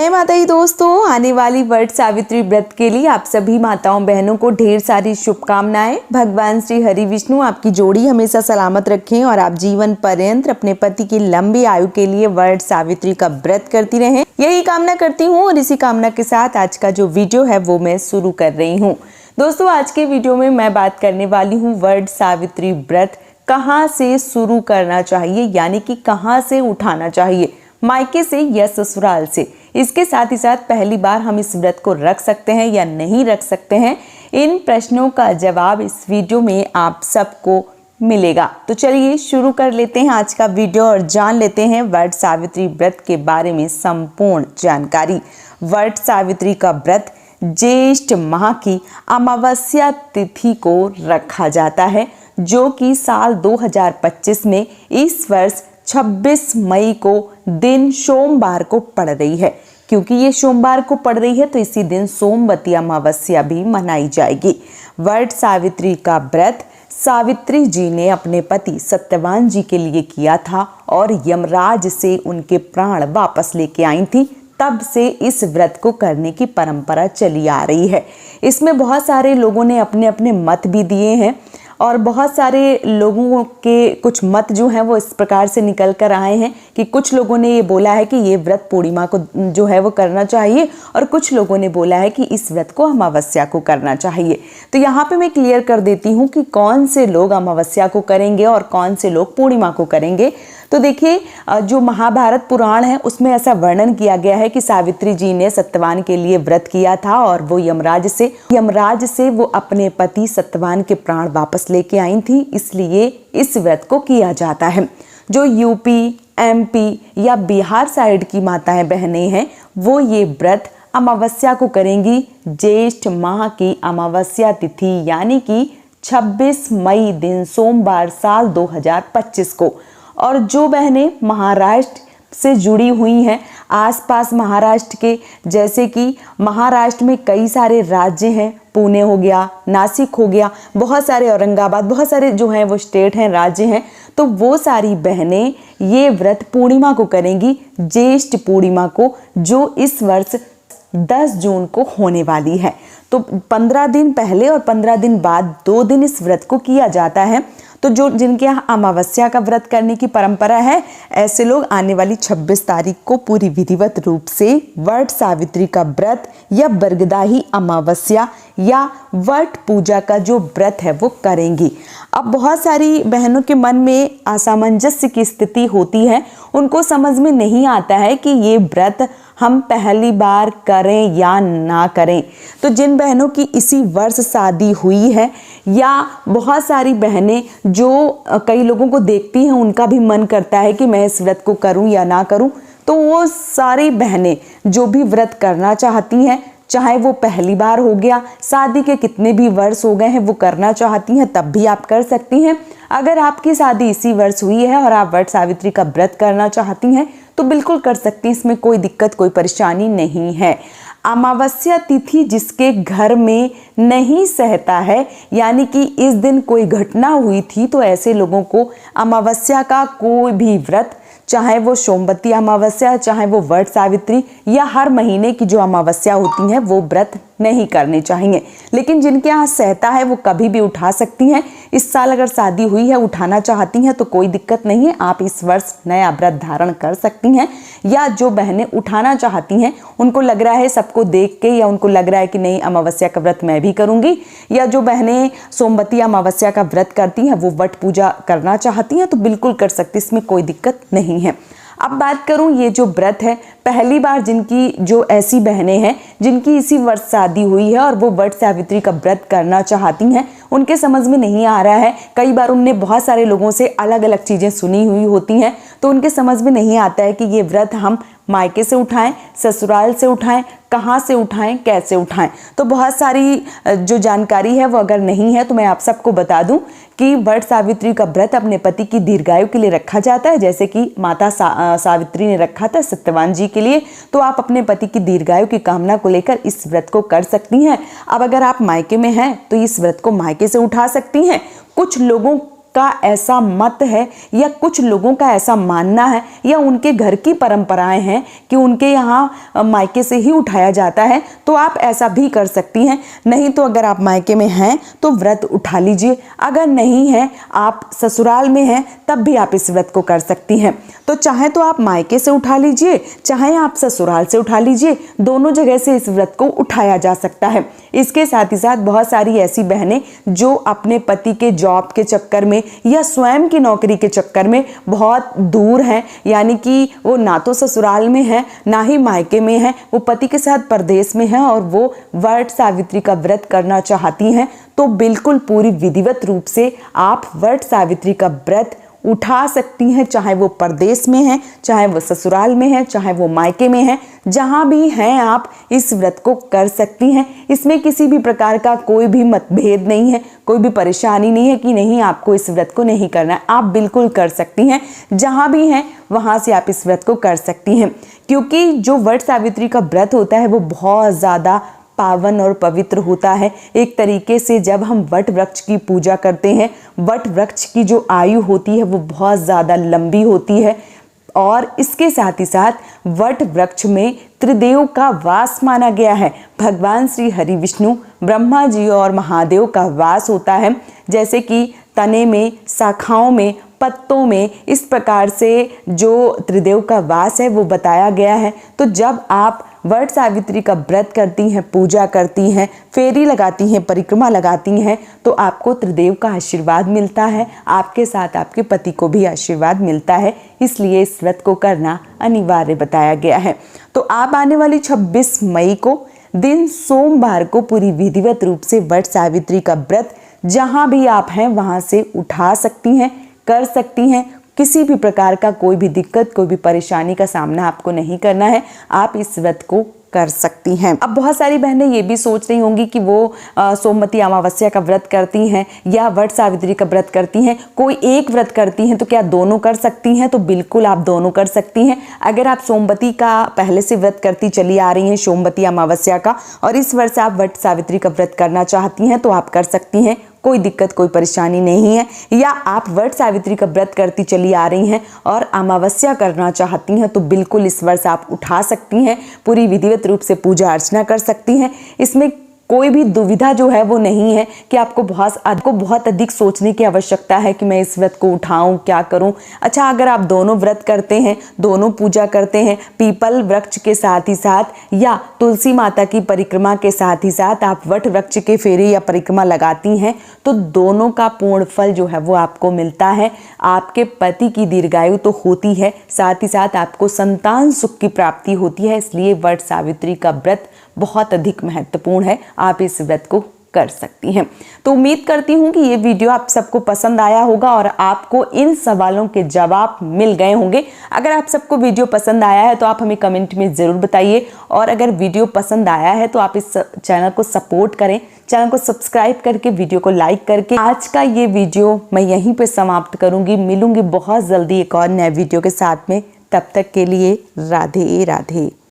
जय माता दी दोस्तों, आने वाली वट सावित्री व्रत के लिए आप सभी माताओं बहनों को ढेर सारी शुभकामनाएं। भगवान श्री हरि विष्णु आपकी जोड़ी हमेशा सलामत रखें और आप जीवन पर्यंत अपने पति की लंबी आयु के लिए वट सावित्री का व्रत करती रहें, यही कामना करती हूँ। और इसी कामना के साथ आज का जो वीडियो है वो मैं शुरू कर रही हूँ। दोस्तों, आज के वीडियो में मैं बात करने वाली हूँ वट सावित्री व्रत कहाँ से शुरू करना चाहिए, यानी कि कहाँ से उठाना चाहिए, मायके से या ससुराल से। इसके साथ ही साथ पहली बार हम इस व्रत को रख सकते हैं या नहीं रख सकते हैं, इन प्रश्नों का जवाब इस वीडियो में आप सबको मिलेगा। तो चलिए शुरू कर लेते हैं आज का वीडियो और जान लेते हैं वट सावित्री व्रत के बारे में संपूर्ण जानकारी। वट सावित्री का व्रत ज्येष्ठ माह की अमावस्या तिथि को रखा जाता है, जो कि साल 2025 में इस वर्ष 26 मई को दिन सोमवार को पड़ रही है। क्योंकि ये सोमवार को पड़ रही है तो इसी दिन सोमवती अमावस्या भी मनाई जाएगी। वट सावित्री का व्रत सावित्री जी ने अपने पति सत्यवान जी के लिए किया था और यमराज से उनके प्राण वापस लेके आई थी। तब से इस व्रत को करने की परंपरा चली आ रही है। इसमें बहुत सारे लोगों ने अपने अपने मत भी दिए हैं और बहुत सारे लोगों के कुछ मत जो हैं वो इस प्रकार से निकल कर आए हैं कि कुछ लोगों ने ये बोला है कि ये व्रत पूर्णिमा को जो है वो करना चाहिए और कुछ लोगों ने बोला है कि इस व्रत को अमावस्या को करना चाहिए। तो यहाँ पे मैं क्लियर कर देती हूँ कि कौन से लोग अमावस्या को करेंगे और कौन से लोग पूर्णिमा को करेंगे। तो देखिए, जो महाभारत पुराण है उसमें ऐसा वर्णन किया गया है कि सावित्री जी ने सत्यवान के लिए व्रत किया था और वो यमराज से वो अपने पति सत्यवान के प्राण वापस लेके आई थी, इसलिए इस व्रत को किया जाता है। जो यूपी, एमपी या बिहार साइड की माताएं बहनें हैं वो ये व्रत अमावस्या को करेंगी, ज्येष्ठ माह की अमावस्या तिथि यानी कि 26 मई दिन सोमवार साल 2025 को। और जो बहनें महाराष्ट्र से जुड़ी हुई हैं, आसपास महाराष्ट्र के, जैसे कि महाराष्ट्र में कई सारे राज्य हैं, पुणे हो गया, नासिक हो गया, बहुत सारे औरंगाबाद, बहुत सारे जो हैं वो स्टेट हैं, राज्य हैं, तो वो सारी बहनें ये व्रत पूर्णिमा को करेंगी, ज्येष्ठ पूर्णिमा को, जो इस वर्ष 10 जून को होने वाली है। तो 15 दिन पहले और 15 दिन बाद 2 दिन इस व्रत को किया जाता है। तो जो जिनके यहाँ अमावस्या का व्रत करने की परंपरा है, ऐसे लोग आने वाली 26 तारीख को पूरी विधिवत रूप से वट सावित्री का व्रत या बरगदाही अमावस्या या वट पूजा का जो व्रत है वो करेंगी। अब बहुत सारी बहनों के मन में असामंजस्य की स्थिति होती है, उनको समझ में नहीं आता है कि ये व्रत हम पहली बार करें या ना करें। तो जिन बहनों की इसी वर्ष शादी हुई है या बहुत सारी बहनें जो कई लोगों को देखती हैं, उनका भी मन करता है कि मैं इस व्रत को करूं या ना करूं, तो वो सारी बहनें जो भी व्रत करना चाहती हैं, चाहे वो पहली बार हो गया, शादी के कितने भी वर्ष हो गए हैं, वो करना चाहती हैं तब भी आप कर सकती हैं। अगर आपकी शादी इसी वर्ष हुई है और आप वट सावित्री का व्रत करना चाहती हैं तो बिल्कुल कर सकती हैं, इसमें कोई दिक्कत, कोई परेशानी नहीं है। अमावस्या तिथि जिसके घर में नहीं सहता है, यानी कि इस दिन कोई घटना हुई थी, तो ऐसे लोगों को अमावस्या का कोई भी व्रत, चाहे वो सोमवती अमावस्या, चाहे वो वट सावित्री या हर महीने की जो अमावस्या होती है, वो व्रत नहीं करने चाहिए। लेकिन जिनके यहाँ सहता है वो कभी भी उठा सकती हैं। इस साल अगर शादी हुई है, उठाना चाहती हैं तो कोई दिक्कत नहीं है, आप इस वर्ष नया व्रत धारण कर सकती हैं। या जो बहनें उठाना चाहती हैं, उनको लग रहा है सबको देख के, या उनको लग रहा है कि नहीं अमावस्या का व्रत मैं भी करूँगी, या जो बहनें सोमवती अमावस्या का व्रत करती हैं वो वट पूजा करना चाहती हैं, तो बिल्कुल कर सकती, इसमें कोई दिक्कत नहीं है। अब बात करूं ये जो व्रत है, पहली बार जिनकी जो ऐसी बहनें हैं जिनकी इसी वर्ष शादी हुई है और वो वट सावित्री का व्रत करना चाहती हैं, उनके समझ में नहीं आ रहा है। कई बार उनने बहुत सारे लोगों से अलग अलग चीज़ें सुनी हुई होती हैं, तो उनके समझ में नहीं आता है कि ये व्रत हम मायके से उठाएं, ससुराल से उठाएं, कहाँ से उठाएं, कैसे उठाएं। तो बहुत सारी जो जानकारी है वो अगर नहीं है तो मैं आप सबको बता दूं कि वट सावित्री का व्रत अपने पति की दीर्घायु के लिए रखा जाता है, जैसे कि माता सावित्री ने रखा था सत्यवान जी के लिए। तो आप अपने पति की दीर्घायु की कामना को लेकर इस व्रत को कर सकती हैं। अब अगर आप मायके में हैं तो इस व्रत को मायके से उठा सकती हैं। कुछ लोगों का ऐसा मत है या कुछ लोगों का ऐसा मानना है या उनके घर की परंपराएं हैं कि उनके यहाँ मायके से ही उठाया जाता है, तो आप ऐसा भी कर सकती हैं। नहीं तो अगर आप मायके में हैं तो व्रत उठा लीजिए, अगर नहीं है आप ससुराल में हैं तब भी आप इस व्रत को कर सकती हैं। तो चाहे तो आप मायके से उठा लीजिए, चाहे आप ससुराल से उठा लीजिए, दोनों जगह से इस व्रत को उठाया जा सकता है। इसके साथ ही साथ बहुत सारी ऐसी बहनें जो अपने पति के जॉब के चक्कर में या स्वयं की नौकरी के चक्कर में बहुत दूर हैं, यानी कि वो ना तो ससुराल में है ना ही मायके में है, वो पति के साथ परदेश में है और वो वट सावित्री का व्रत करना चाहती हैं, तो बिल्कुल पूरी विधिवत रूप से आप वट सावित्री का व्रत उठा सकती हैं। चाहे वो परदेश में है, चाहे वो ससुराल में है, चाहे वो मायके में है, जहाँ भी हैं आप इस व्रत को कर सकती हैं। इसमें किसी भी प्रकार का कोई भी मतभेद नहीं है, कोई भी परेशानी नहीं है कि नहीं आपको इस व्रत को नहीं करना है। आप बिल्कुल कर सकती हैं, जहाँ भी हैं वहाँ से आप इस व्रत को कर सकती हैं। क्योंकि जो वट सावित्री का व्रत होता है वो बहुत ज़्यादा पावन और पवित्र होता है। एक तरीके से जब हम वट वृक्ष की पूजा करते हैं, वट वृक्ष की जो आयु होती है वो बहुत ज़्यादा लंबी होती है और इसके साथ ही साथ वट वृक्ष में त्रिदेव का वास माना गया है। भगवान श्री हरि विष्णु, ब्रह्मा जी और महादेव का वास होता है। जैसे कि तने में, शाखाओं में, पत्तों में, इस प्रकार से जो त्रिदेव का वास है वो बताया गया है। तो जब आप वट सावित्री का व्रत करती हैं, पूजा करती हैं, फेरी लगाती हैं, परिक्रमा लगाती हैं, तो आपको त्रिदेव का आशीर्वाद मिलता है, आपके साथ आपके पति को भी आशीर्वाद मिलता है। इसलिए इस व्रत को करना अनिवार्य बताया गया है। तो आप आने वाली 26 मई को दिन सोमवार को पूरी विधिवत रूप से वट सावित्री का व्रत जहाँ भी आप हैं वहाँ से उठा सकती हैं, कर सकती हैं। किसी भी प्रकार का कोई भी दिक्कत, कोई भी परेशानी का सामना आपको नहीं करना है, आप इस व्रत को कर सकती हैं। अब बहुत सारी बहनें ये भी सोच रही होंगी कि वो सोमवती अमावस्या का व्रत करती हैं या वट सावित्री का व्रत करती हैं, कोई एक व्रत करती हैं तो क्या दोनों कर सकती हैं? तो बिल्कुल आप दोनों कर सकती हैं। अगर आप सोमवती का पहले से व्रत करती चली आ रही हैं, सोमवती अमावस्या का, और इस वर्ष आप वट सावित्री का व्रत करना चाहती हैं तो आप कर सकती हैं, कोई दिक्कत कोई परेशानी नहीं है। या आप वट सावित्री का व्रत करती चली आ रही हैं और अमावस्या करना चाहती हैं तो बिल्कुल इस वर्ष आप उठा सकती हैं, पूरी विधिवत रूप से पूजा अर्चना कर सकती हैं। इसमें कोई भी दुविधा जो है वो नहीं है कि आपको बहुत अधिक सोचने की आवश्यकता है कि मैं इस व्रत को उठाऊं, क्या करूं। अच्छा, अगर आप दोनों व्रत करते हैं, दोनों पूजा करते हैं, पीपल वृक्ष के साथ ही साथ या तुलसी माता की परिक्रमा के साथ ही साथ आप वट वृक्ष के फेरे या परिक्रमा लगाती हैं, तो दोनों का पूर्ण फल जो है वो आपको मिलता है। आपके पति की दीर्घायु तो होती है, साथ ही साथ आपको संतान सुख की प्राप्ति होती है। इसलिए वट सावित्री का व्रत बहुत अधिक महत्वपूर्ण है, आप इस व्रत को कर सकती हैं। तो उम्मीद करती हूँ कि ये वीडियो आप सबको पसंद आया होगा और आपको इन सवालों के जवाब मिल गए होंगे। अगर आप सबको वीडियो पसंद आया है तो आप हमें कमेंट में ज़रूर बताइए, और अगर वीडियो पसंद आया है तो आप इस चैनल को सपोर्ट करें, चैनल को सब्सक्राइब करके, वीडियो को लाइक करके। आज का ये वीडियो मैं यहीं पर समाप्त करूँगी। मिलूंगी बहुत जल्दी एक और नए वीडियो के साथ में। तब तक के लिए राधे राधे।